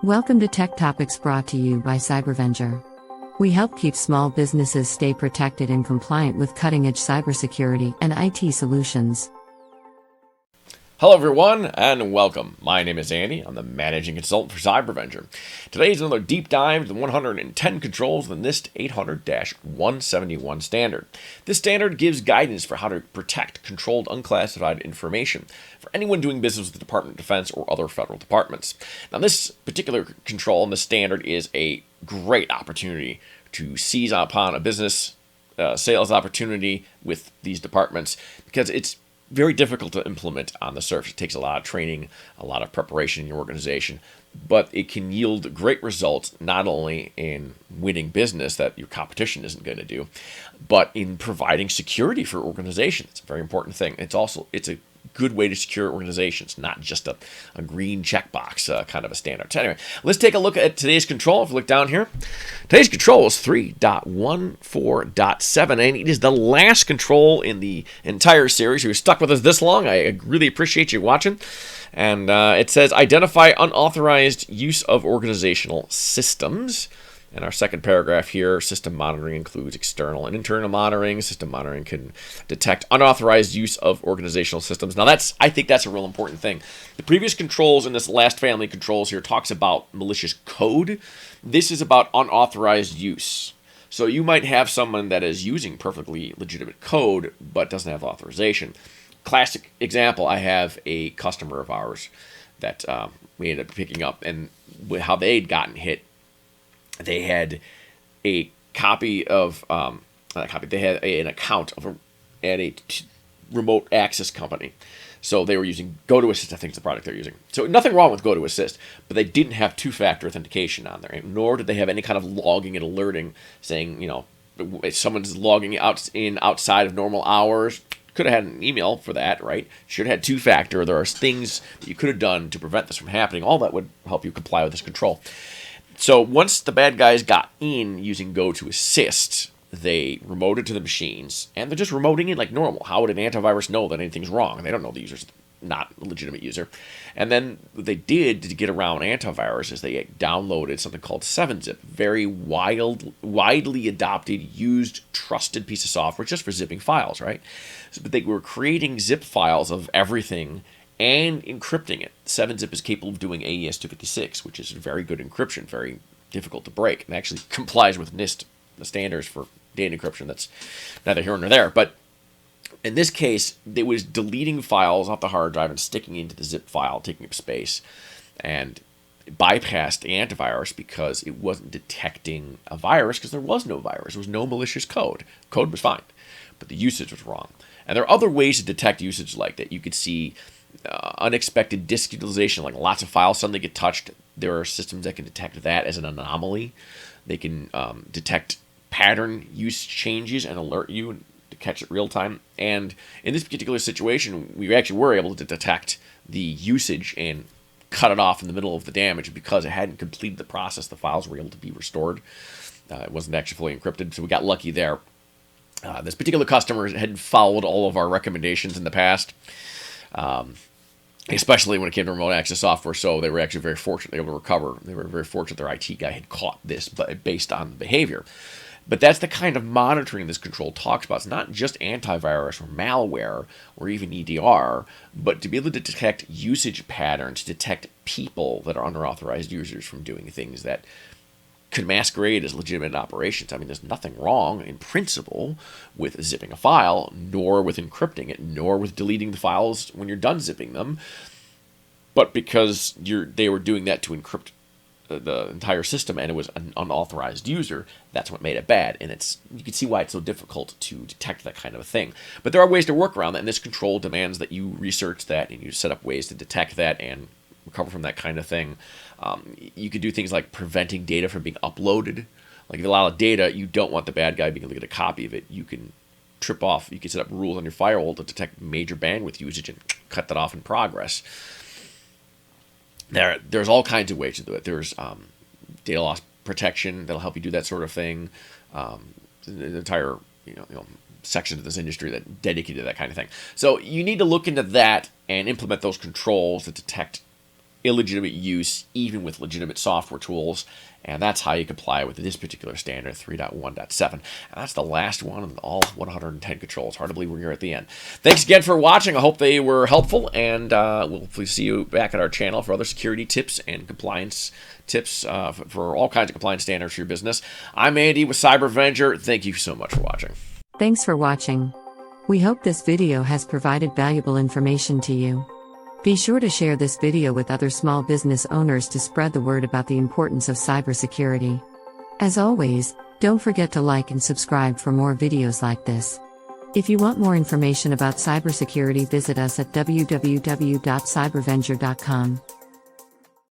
Welcome to Tech Topics brought to you by Cybervenger. We help keep small businesses stay protected and compliant with cutting-edge cybersecurity and IT solutions. Hello everyone, and welcome. My name is Andy. I'm the Managing Consultant for Cybervenger. Today is another deep dive into the 110 controls of the NIST 800-171 standard. This standard gives guidance for how to protect controlled unclassified information for anyone doing business with the Department of Defense or other federal departments. Now, this particular control in the standard is a great opportunity to seize upon a business sales opportunity with these departments because it's very difficult to implement on the surface. It takes a lot of training, a lot of preparation in your organization, but it can yield great results not only in winning business that your competition isn't going to do, but in providing security for organizations. It's a very important thing. It's a good way to secure organizations, not just a green checkbox kind of a standard. So anyway, let's take a look at today's control. If we look down here, today's control is 3.14.7, and it is the last control in the entire series. If you're stuck with us this long, I really appreciate you watching. And it says, identify unauthorized use of organizational systems. And our second paragraph here, system monitoring includes external and internal monitoring. System monitoring can detect unauthorized use of organizational systems. Now, I think that's a real important thing. The previous controls in this last family of controls here talks about malicious code. This is about unauthorized use. So you might have someone that is using perfectly legitimate code but doesn't have authorization. Classic example, I have a customer of ours that we ended up picking up, and how they'd gotten hit. They had a copy of, they had an account at a remote access company. So they were using GoToAssist, I think is the product they're using. So nothing wrong with GoToAssist, but they didn't have two-factor authentication on there, nor did they have any kind of logging and alerting saying, if someone's logging outside of normal hours. Could have had an email for that, right? Should have had two-factor. There are things that you could have done to prevent this from happening. All that would help you comply with this control. So once the bad guys got in using GoToAssist, they remoted to the machines, and they're just remoting in like normal. How would an antivirus know that anything's wrong? They don't know the user's not a legitimate user. And then what they did to get around antivirus is they downloaded something called 7-Zip, very widely adopted, used, trusted piece of software just for zipping files, right? But they were creating zip files of everything and encrypting it. 7-Zip is capable of doing AES 256, which is very good encryption, very difficult to break, and actually complies with NIST, the standards for data encryption. That's neither here nor there. But in this case, it was deleting files off the hard drive and sticking into the zip file, taking up space, and it bypassed the antivirus because it wasn't detecting a virus because there was no virus. There was no malicious code. Code was fine, but the usage was wrong. And there are other ways to detect usage like that. You could see unexpected disk utilization, like lots of files suddenly get touched. There are systems that can detect that as an anomaly. They can detect pattern use changes and alert you to catch it real time. And in this particular situation, we actually were able to detect the usage and cut it off in the middle of the damage because it hadn't completed the process. The files were able to be restored. It wasn't actually fully encrypted, so we got lucky there. This particular customer had followed all of our recommendations in the past. Especially when it came to remote access software, so they were actually very fortunate they were able to recover. They were very fortunate their IT guy had caught this, but based on the behavior. But that's the kind of monitoring this control talks about. It's not just antivirus or malware or even EDR, but to be able to detect usage patterns, detect people that are unauthorized users from doing things that could masquerade as legitimate operations. I mean, there's nothing wrong in principle with zipping a file, nor with encrypting it, nor with deleting the files when you're done zipping them. But because they were doing that to encrypt the entire system and it was an unauthorized user, that's what made it bad. And you can see why it's so difficult to detect that kind of a thing. But there are ways to work around that, and this control demands that you research that and you set up ways to detect that and recover from that kind of thing. You could do things like preventing data from being uploaded. Like if you allow data, you don't want the bad guy being able to get a copy of it. You can trip off. You can set up rules on your firewall to detect major bandwidth usage and cut that off in progress. There's all kinds of ways to do it. There's data loss protection that'll help you do that sort of thing. The entire section of this industry that dedicated to that kind of thing. So you need to look into that and implement those controls that detect illegitimate use, even with legitimate software tools. And that's how you comply with this particular standard, 3.1.7. And that's the last one of all 110 controls. Hard to believe we're here at the end. Thanks again for watching. I hope they were helpful, and we'll hopefully see you back at our channel for other security tips and compliance tips for all kinds of compliance standards for your business. I'm Andy with CyberVenger. Thank you so much for watching. Thanks for watching. We hope this video has provided valuable information to you. Be sure to share this video with other small business owners to spread the word about the importance of cybersecurity. As always, don't forget to like and subscribe for more videos like this. If you want more information about cybersecurity, visit us at www.cybervenger.com.